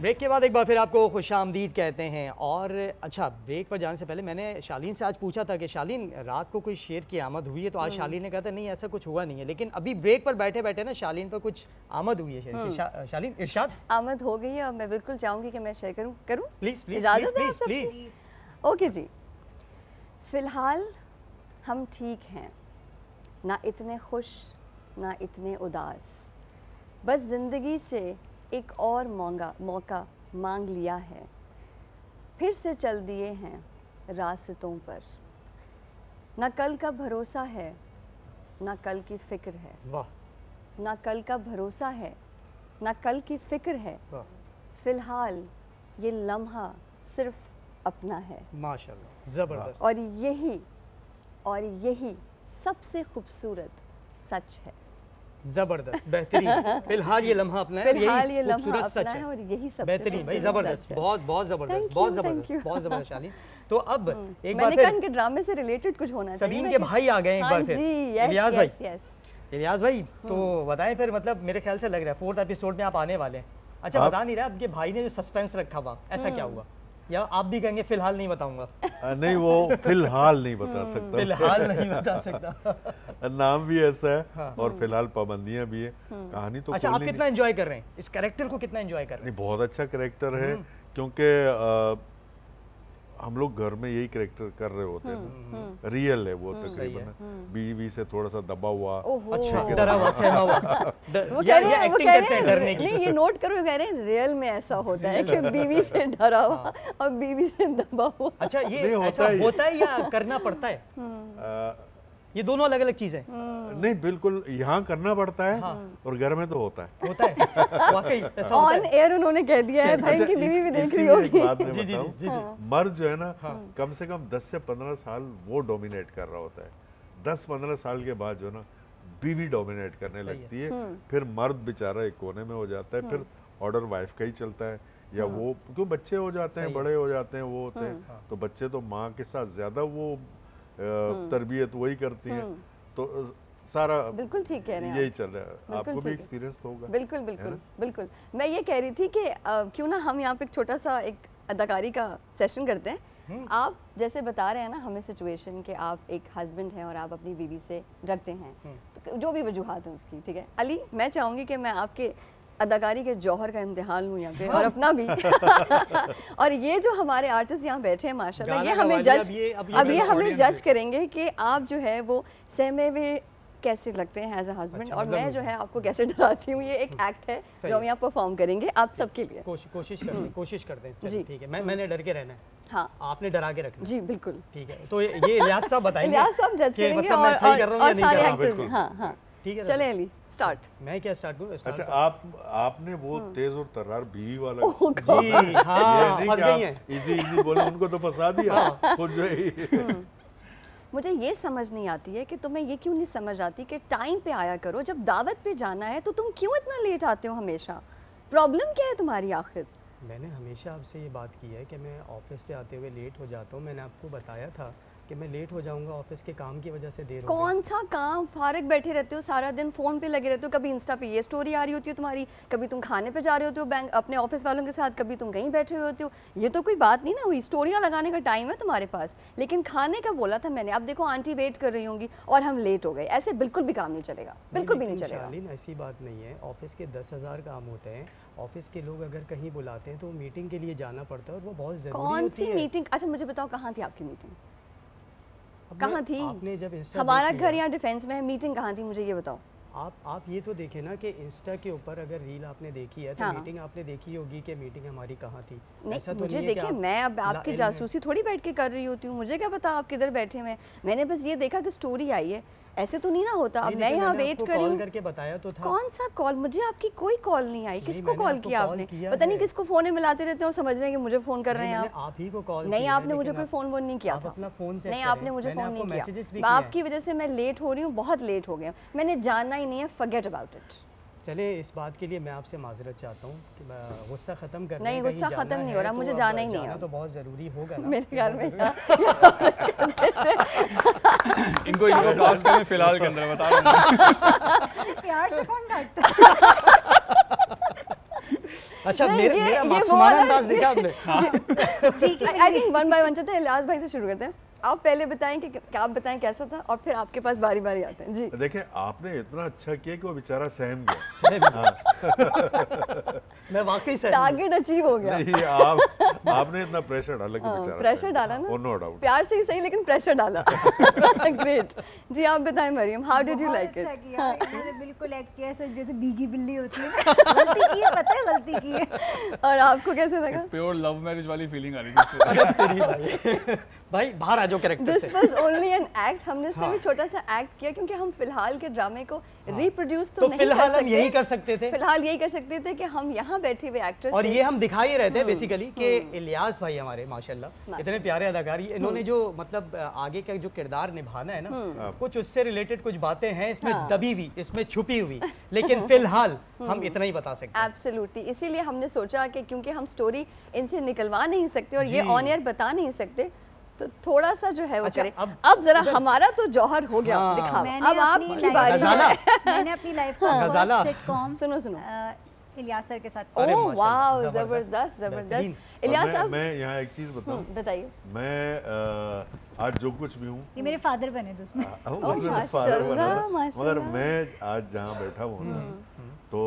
Break के बाद एक बार फिर आपको खुशामदीद कहते हैं। और अच्छा, ब्रेक पर जाने से पहले मैंने शालीन से आज पूछा था कि शालीन रात को कोई शेर की आमद हुई है, तो आज शालीन ने कहा था नहीं ऐसा कुछ हुआ नहीं है, लेकिन अभी ब्रेक पर बैठे बैठे ना शालीन पर कुछ आमद हुई है शेर की। शालीन इरशाद आमद हो गई है और मैं बिल्कुल चाहूंगी कि मैं शेयर करूं प्लीज प्लीज इजाजत है प्लीज प्लीज। ओके जी, फिलहाल हम ठीक हैं, ना इतने खुश ना इतने उदास, बस जिंदगी से एक और मौका मांग लिया है, फिर से चल दिए हैं रास्तों पर, ना कल का भरोसा है ना कल की फिक्र है। वाह। ना कल का भरोसा है ना कल की फिक्र है, फिलहाल ये लम्हा सिर्फ अपना है। माशाल्लाह, जबरदस्त। और यही सबसे खूबसूरत सच है। जबरदस्त, बेहतरीन। फिलहाल ये लम्हा अपना है, फिलहाल ये लम्हा खूबसूरत सच है और यही सबसे बेहतरीन भाई, जबरदस्त, बहुत बहुत जबरदस्त, बहुत जबरदस्त, बहुत जबरदस्त शालीन। तो अब एक बार फिर मैंने ड्रामे से रिलेटेड कुछ होना चाहिए। सबीन के भाई आ गए एक बार फिर, इलियास भाई। इलियास भाई तो बताएं फिर, मतलब मेरे ख्याल से लग रहा है 4th एपिसोड में आप आने वाले हैं। अच्छा, बता नहीं रहा आपके भाई ने जो सस्पेंस रखा हुआ, ऐसा क्या हुआ? या आप भी कहेंगे फिलहाल नहीं बताऊंगा? नहीं, वो फिलहाल नहीं बता सकता। फिलहाल नहीं बता सकता। नाम भी ऐसा है। हाँ। और फिलहाल पाबंदियां भी है। कहानी तो अच्छा, आप कितना एंजॉय कर रहे हैं इस कैरेक्टर को? कितना एंजॉय कर रहे हैं? बहुत अच्छा कैरेक्टर है, क्योंकि हम लोग घर में यही कैरेक्टर कर रहे होते हैं। रियल है वो, तकरीबन बीवी से थोड़ा सा दबा हुआ, अच्छा, डरा हुआ, सहमा हुआ। वो कह रहे हैं डरने की। नहीं, ये नोट करो, कह रहे हैं रियल में ऐसा होता है कि बीवी से डरा हुआ और बीवी से दबा हुआ। अच्छा, ये होता है या करना पड़ता है? ये दोनों अलग अलग चीजें नहीं, बिल्कुल यहाँ करना पड़ता है। हाँ। और घर में तो होता है वाकई ऑन एयर उन्होंने कह दिया है। भाई की बीवी भी देख रही होगी। बात में बताऊं, मर्द जो है ना, कम से कम 10 से 15 साल वो डोमिनेट कर रहा होता है। 10-15 साल के बाद जो ना बीवी डोमिनेट करने लगती है, फिर मर्द बेचारा एक कोने में हो जाता है, फिर ऑर्डर वाइफ का ही चलता है। या वो क्यों बच्चे हो जाते हैं, बड़े हो जाते हैं, वो होते हैं, तो बच्चे तो माँ के साथ ज्यादा वो तरबियत वही करती है। तो सारा बिल्कुल ठीक कह रहे हैं, यही चल रहा है। आपको भी एक्सपीरियंस तो होगा। बिल्कुल बिल्कुल बिल्कुल। मैं ये कह रही थी कि क्यों ना हम यहाँ पे एक छोटा सा एक अदाकारी का सेशन करते हैं। आप जैसे बता रहे हैं ना हमें सिचुएशन कि आप एक हस्बैंड हैं और आप अपनी बीवी से डरते हैं, तो जो भी वजूहात हैं उसकी, ठीक है। अली, मैं चाहूँगी कि मैं आपके अदाकारी के जौहर का इम्तिहान लूँ यहाँ पे, और अपना भी। और ये जो हमारे आर्टिस्ट यहाँ बैठे हैं माशाल्लाह, ये हमें हमें जज करेंगे कि आप जो है वो सहमे हुए कैसे लगते हैं एज अ हस्बैंड, और मैं जो है आपको कैसे डराती हूँ। ये एक एक्ट है जो हम यहाँ परफॉर्म करेंगे आप सबके लिए। कोशिश करते हैं जी, ठीक है। मैंने डर के रहना है, हाँ, आपने डरा के रखना जी, बिल्कुल ठीक है। तो ये इलियास साहब बताएंगे, इलियास साहब जज करेंगे और सारे एक्टर्स। हाँ हाँ, ठीक है, चले अली स्टार्ट। मैं क्या स्टार्ट करूं? अच्छा, आपने वो तेज और तर्रार बीवी वाला जी, हाँ, फंस गई हैं। इजी बोले, उनको तो फंसा दिया खुद जो ही। मुझे ये समझ नहीं आती है कि तुम्हें ये क्यों नहीं समझ आती कि टाइम पे आया करो, जब दावत पे जाना है तो तुम क्यों इतना लेट आते हो हमेशा? प्रॉब्लम क्या है तुम्हारी आखिर? मैंने हमेशा आपसे ये बात की है कि मैं ऑफिस से आते हुए लेट हो जाता हूँ। मैंने आपको बताया था कि मैं लेट हो जाऊंगा, ऑफिस के काम की वजह से देर हो गई। कौन सा काम? फारिग बैठे रहते हो सारा दिन, फोन पे लगे रहते हो, कभी इंस्टा पे ये स्टोरी आ रही होती है तुम्हारी, कभी तुम खाने पे जा रहे होते हो बैंक अपने ऑफिस वालों के साथ, कभी तुम कहीं बैठे हुए होते हो। ये तो कोई बात नहीं ना हुई, स्टोरियाँ लगाने का टाइम है तुम्हारे पास, लेकिन खाने का बोला था मैंने। अब देखो आंटी वेट कर रही होंगी और हम लेट हो गए, ऐसे बिल्कुल भी काम नहीं चलेगा, बिल्कुल भी नहीं चलेगा। शालीन, ऐसी बात नहीं है, ऑफिस के 10,000 काम होते हैं। ऑफिस के लोग अगर कहीं बुलाते हैं तो मीटिंग के लिए जाना पड़ता है और वो बहुत जरूरी होती है। कौन सी मीटिंग? अच्छा मुझे बताओ, कहाँ थी आपकी मीटिंग? कहाँ थी? आपने जब हमारा घर यहाँ डिफेंस में है, मीटिंग कहाँ थी मुझे ये बताओ। आप ये तो देखें ना कि इंस्टा के ऊपर अगर रील आपने देखी है तो हाँ। मीटिंग आपने देखी होगी कि मीटिंग हमारी कहाँ थी। ऐसा तो मुझे देखिए, मैं अब आपकी जासूसी थोड़ी बैठ के कर रही होती हूँ, मुझे क्या पता आप किधर बैठे हुए। मैंने बस ये देखा कि स्टोरी आई है, ऐसे तो नहीं ना होता। अब मैं यहाँ वेट कर रही हूँ, करके बताया तो था। कौन सा कॉल? मुझे आपकी कोई कॉल नहीं आई। किसको कॉल किया आपने? पता नहीं किसको फोन मिलाते रहते हैं और समझ रहे हैं कि मुझे फोन कर रहे हैं आप ही को कॉल। नहीं, आपने मुझे कोई फोन वोन नहीं किया था। नहीं, आपने मुझे फोन नहीं किया। आपकी वजह से मैं लेट हो रही हूँ, बहुत लेट हो गया। मैंने जानना ही नहीं है, फॉरगेट अबाउट इट। चले, इस बात के लिए मैं आपसे माजरत चाहता हूँ कि गुस्सा खत्म करने। नहीं, गुस्सा खत्म नहीं हो रहा, मुझे जाना ही नहीं है। तो बहुत जरूरी होगा ना मेरे ख्याल में। इनको पास करें फिलहाल के अंदर, बता रहा हूं। प्यार से कौन डांटता? अच्छा नहीं, मेरा वो मासूमाना वाला- अंदाज देखा आपने? I think one by one चलते हैं, इलियास भाई से शुरू करते हैं। आप पहले बताएं कि आप बताएं कैसा था और फिर आपके पास बारी बारी आते हैं। जी देखें आपने इतना अच्छा किया कि वो बेचारा सहम गया। मैं वाकई से टारगेट अचीव हो गया। नहीं आपने इतना प्रेशर डाला कि बेचारा प्रेशर सहम डाला गया। ना, नो डाउट। प्यार से ही सही लेकिन प्रेशर डाला। ग्रेट। जी आप बताएं Mariam, how did you like अच्छा इट? किया, इन्होंने बिल्कुल एक्ट किया ऐसे जैसे भीगी बिल्ली होती है। गलती की है, पता है गलती की है। और आपको कैसे लगा? प्योर लव मैरिज वाली फीलिंग आ रही थी इसमें। अरे तेरी भाई भाई बाहर आ जाओ कैरेक्टर दिस से। Was only an act. हमने हाँ। सिर्फ छोटा सा एक्ट किया क्योंकि हम फिलहाल के ड्रामे को रिप्रोड्यूस तो तो नहीं फिलहाल कर हम सकते। यही कर सकते थे फिलहाल यही कर सकते थे कि हम यहाँ बैठे हुए एक्टर्स और ये हम दिखा ही रहे थे बेसिकली कि इलियास भाई हमारे माशाल्लाह इतने प्यारे अदाकार, इन्होंने जो मतलब आगे का जो किरदार निभाना है ना, कुछ उससे रिलेटेड कुछ बातें हैं इसमें हाँ। दबी हुई, इसमें छुपी हुई, लेकिन फिलहाल हम इतना ही बता सकते हैं। एब्सोल्युटली। इसीलिए हमने सोचा कि क्योंकि हम स्टोरी इनसे निकलवा नहीं सकते और ये जी। ऑन एयर बता नहीं सकते, तो थोड़ा सा जो है वो अच्छा, करें। अब अब जरा हमारा तो जौहर हो गया हाँ। दिखावा। मैंने अब अपनी आपकी life बारी गजाला। है। मैंने अपनी लाइफ गजाला। का सिटकॉम सुनो सुनो। इलियास सर के साथ अरे ओह माशाल्लाह, वाओ, जबरदस्त, जबरदस्त बेहतरीन। जबरदस्त। इलियास और साहब मैं यहाँ एक चीज बताऊं, बताइए। मैं आज जो कुछ भी हूँ ये मेरे फादर बने थे उसमें। उसमें माशाल्लाह, फादर बना था। माशाल्लाह। मगर मैं आज जहाँ बैठा हूँ ना, तो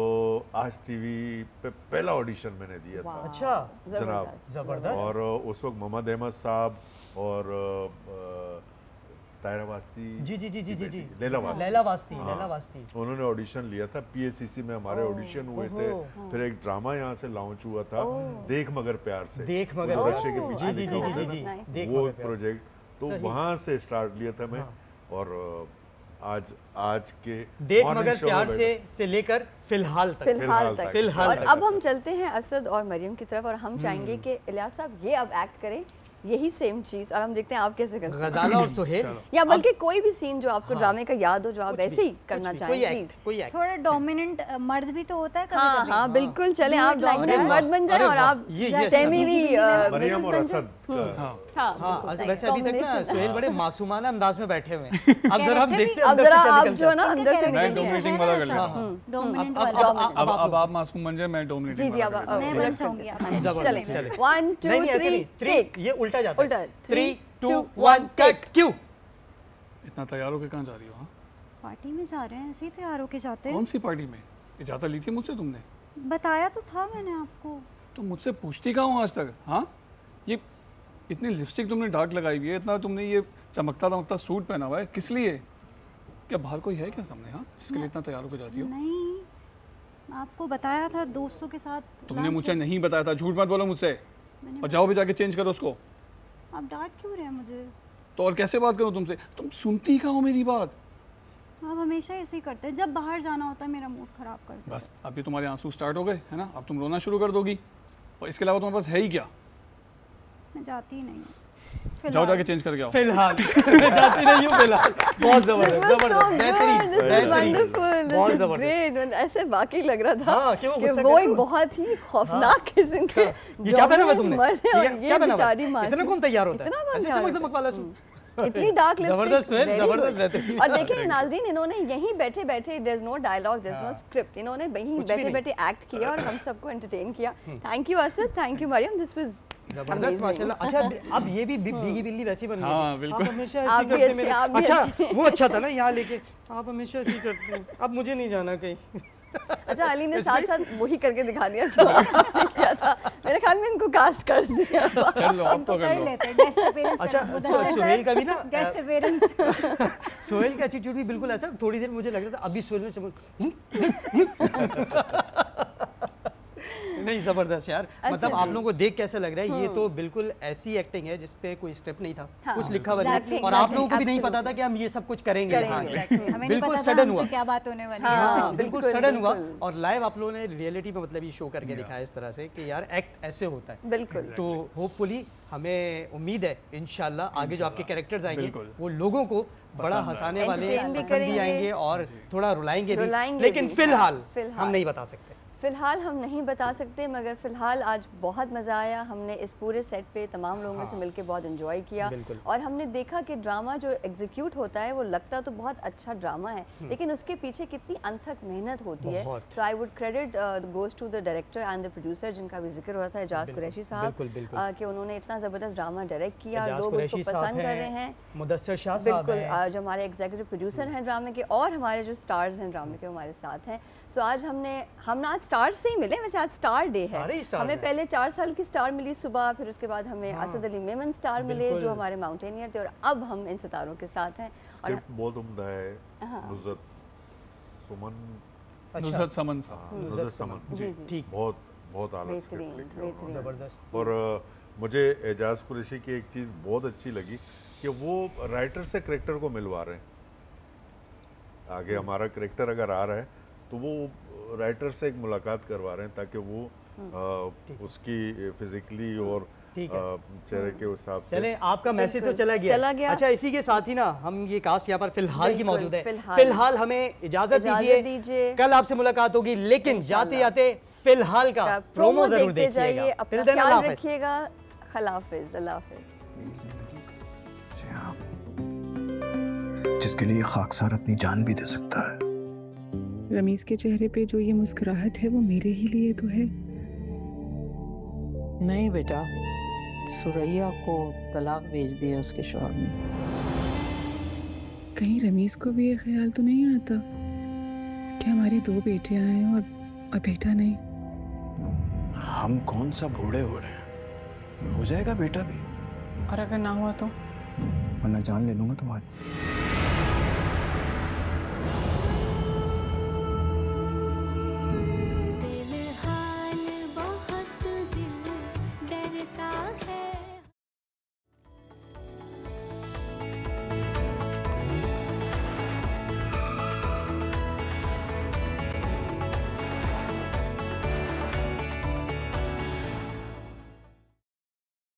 आज टीवी पे पहला ऑडिशन मैंने दिया था। अच्छा जनाब जबरदस्त। और उस वक्त मोहम्मद अहमद साहब और तायरा वास्ती जी जी जी जी जी जी लैला वास्ती, लैला वास्ती, हाँ। लैला वास्ती। उन्होंने ऑडिशन लिया था। पीएसीसी में हमारे ऑडिशन हुए थे। फिर एक ड्रामा यहाँ से लॉन्च हुआ था, देख मगर प्यार से, देख मगर उस प्यार बच्चे के से। पीछे जी जी लिखा जी होता जी है ना, Nice. देख वो मगर प्यार से। प्रोजेक्ट तो सही। वहाँ से स्टार्ट लिया था मैं। और आज के देख morning मगर show में प्यार बैठा। से लेकर फिलहाल तक। फिलहाल तक। फिलहाल और तक। अब हम चलते हैं असद और मरियम की तरफ और हम चाहेंगे कि इलियास साहब ये अब एक्ट करें यही सेम चीज और हम देखते हैं आप कैसे करते हैं। गजाला और सुहेल या बल्कि कोई भी सीन जो आपको ड्रामे का याद हो जो आप वैसे ही करना चाहें कोई प्लीज। एक्ट, कोई एक्ट। थोड़ा डोमिनेंट मर्द भी तो होता है कभी हाँ कभी। हाँ बिल्कुल चले You आप would like डोमिनेंट that? मर्द बन जाए अरे और वाह, आप ये अच्छा सेमी भी मरियम और असद का हाँ हाँ हाँ बिल्कुल। वैसे अभी तक ना Combination। सुहेल बड़े मासूमाना अंदाज में बैठे हुए हैं। अब जरा हम देखते हैं अब अंदर जरा से क्या आप निकलता जो है है। ना अंदर से मैं निकल dominating वाला कर लेता हूँ। डोमिनेंट अब- वाला। अब- अब आप मासूम बन जाए, मैं जी डोमिनेटिंग जी अब वाला कर मैं लेता बन जाऊंगी आप। जबरदस्त, चलें चलें। 1 2 नहीं नहीं ऐसे 3 नहीं, टेक। ये उल्टा जाता उल्टा, है। 3, 3 2 2, 1 कट। क्यों? हूँ। इतना तैयार होके कहाँ जा रही हो? हाँ पार्टी में जा रहे हैं, ऐसे ही तैयार होके जाते हैं। कौन सी पार्टी में? इजाज़त ली थी मुझसे तुमने? बताया तो था मैंने आपको। तो मुझसे पूछती कहाँ हूँ आज तक? हाँ ये इतनी लिपस्टिक तुमने डार्क लगाई हुई है, इतना तुमने ये चमकता दमकता सूट पहना हुआ है, किस लिए? क्या बाहर कोई है क्या सामने? हाँ जिसके लिए इतना तैयार होकर जाती हो? नहीं, आपको बताया था दोस्तों के साथ। तुमने lunch मुझे में। नहीं बताया था, झूठ मत बोलो मुझसे। मैंने- और जाओ भी जाके चेंज करो उसको। आप डांट क्यों रहे हैं मुझे? तो और कैसे बात करूँ तुमसे? तुम सुनती कहाँ हो मेरी बात? आप हमेशा ऐसे ही करते हैं, जब बाहर जाना होता है मेरा मूड खराब कर देते हैं। बस अभी तुम्हारे आंसू स्टार्ट हो गए है ना, अब तुम रोना शुरू कर दोगी। और इसके अलावा तुम्हारे पास है ही क्या? मैं जाती ही नहीं हूँ। जाओ फिलहाल। जाके चेंज करके आओ। फिलहाल जाती नहीं हूँ फिलहाल। बहुत जबरदस्त, जबरदस्त, बेहतरीन, बेहतरीन, बहुत जबरदस्त। ग्रेट। ऐसे वाकई लग रहा था हाँ, कि वो गुस्सा वो कर एक रहा बहुत ही खौफनाक किस्म के ये क्या पहना हुआ तुमने? मर्द हैं और ये ये क्या पहना हुआ? बेचारी इतना मासूम। कौन तैयार होता है? इतना कौन ऐसे तैयार चमक होता है? दमक वाला सूट। इतनी डार्क लिपस्टिक, जबरदस्त सुहेल, very जबरदस्त, good। बेहतरीन। और देखिए नाजरीन, इन्होंने यहीं बैठे बैठे there is no dialogue, there is no script, इन्होंने वहीं कुछ भी बैठे नहीं। बैठे एक्ट किया और हम सबको एंटरटेन किया। Thank you Asad, thank you Mariam, this was जबरदस्त माशाल्लाह। अच्छा अब ये भी भीगी बिल्ली वैसी बन गई हाँ, है। बिल्कुल। आप हमेशा आप ऐसे भी करते अच्छे, मेरे। आप भी अच्छा अच्छे। वो अच्छा था ना यहाँ लेके, आप हमेशा ऐसे ही करते हैं। अब मुझे नहीं जाना कहीं। अच्छा अली ने साथ साथ वही करके दिखा दिया जो आपने किया था। मेरे ख्याल में इनको कास्ट कर दिया। कर लो, अब तो कर कर लो। लेते हैं गेस्ट अपीयरेंस। अच्छा, सुहेल का भी ना, गेस्ट अपीयरेंस। सोहेल का एटीट्यूड भी बिल्कुल ऐसा, थोड़ी देर मुझे लग रहा था अभी सोहेल ने चमक। नहीं जबरदस्त यार। मतलब आप लोगों को देख कैसा लग रहा है? ये तो बिल्कुल ऐसी एक्टिंग है जिसपे कोई स्क्रिप्ट नहीं था, हाँ, कुछ लिखा हुआ नहीं exactly, और आप लोगों को भी नहीं absolutely. पता था कि हम ये सब कुछ करेंगे। करेंगे, हाँ, exactly. हमें नहीं बिल्कुल पता था सडन हमसे हुआ। क्या बात होने वाली है। हाँ, बिल्कुल बिल्कुल, सडन हुआ बिल्कुल। और लाइव आप लोगों ने रियलिटी में मतलब ये शो करके दिखाया इस तरह से कि यार एक्ट ऐसे होता है। बिल्कुल। तो होपफुली हमें उम्मीद है इंशाल्लाह आगे जो आपके कैरेक्टर्स आएंगे बिल्कुल। वो लोगों को बड़ा पसंद हंसाने वाले Entertain भी पसंद भी करेंगे। आएंगे और थोड़ा रुलाएंगे भी, रुलाएंगे लेकिन भी, फिलहाल हाँ, फिलहाल। हम नहीं बता सकते। फ़िलहाल हम नहीं बता सकते, मगर फ़िलहाल आज बहुत मज़ा आया। हमने इस पूरे सेट पे तमाम लोगों से मिलके बहुत एंजॉय किया और हमने देखा कि ड्रामा जो एग्जीक्यूट होता है वो लगता तो बहुत अच्छा ड्रामा है, लेकिन उसके पीछे कितनी अनथक मेहनत होती है। So I would credit goes to the director and the producer, जिनका भी जिक्र हुआ था, एजाज कुरैशी साहब, कि उन्होंने इतना ज़बरदस्त ड्रामा डायरेक्ट किया, लोग उसको पसंद कर रहे हैं। मुदस्सिर शाह साहब बिल्कुल, जो हमारे एग्जीक्यूटिव प्रोड्यूसर हैं ड्रामे के, और हमारे जो स्टार्स हैं ड्रामे के हमारे साथ हैं। सो आज हम आज स्टार से ही मिले। वैसे आज स्टार डे है, हमें पहले 4 साल की स्टार मिली सुबह, फिर उसके बाद हमें असद अली मेमन स्टार मिले जो हमारे माउंटेनियर थे, और अब हम इन सितारों के साथ हैं। स्क्रिप्ट बहुत उम्दा है। नुसरत समन जी ठीक, बहुत बहुत आला स्क्रिप्ट लिखी है, जबरदस्त। और मुझे एजाज कुरैशी की एक चीज़ बहुत अच्छी लगी कि वो राइटर से करेक्टर को मिलवा रहे हैं। आगे हमारा करेक्टर अगर आ रहा है तो वो राइटर से एक मुलाकात करवा रहे हैं, ताकि वो उसकी फिजिकली और चेहरे के हिसाब से। चले, आपका मैसेज तो चला गया। अच्छा, इसी के साथ ही ना हम ये कास्ट यहाँ पर फिलहाल की मौजूद है। फिलहाल हमें इजाजत दीजिए, कल आपसे मुलाकात होगी, लेकिन जाते जाते फिलहाल का प्रोमो जरूर देखिएगा। अपना ख्याल रखिएगा। अल्लाह हाफिज़। अल्लाह हाफिज़। जिसके लिए खाकसार अपनी जान भी दे सकता है। रमीज के चेहरे पे जो ये मुस्कुराहट है वो मेरे ही लिए तो है। नहीं बेटा, सुरैया को तलाक भेज दिया उसके शौहर ने। कहीं रमीज को भी ये ख्याल तो नहीं आता कि हमारी 2 बेटियां हैं और बेटा नहीं। हम कौन सा बूढ़े हो रहे हैं, हो जाएगा बेटा भी। और अगर ना हुआ तो? वरना जान ले लूंगा तुम्हारी।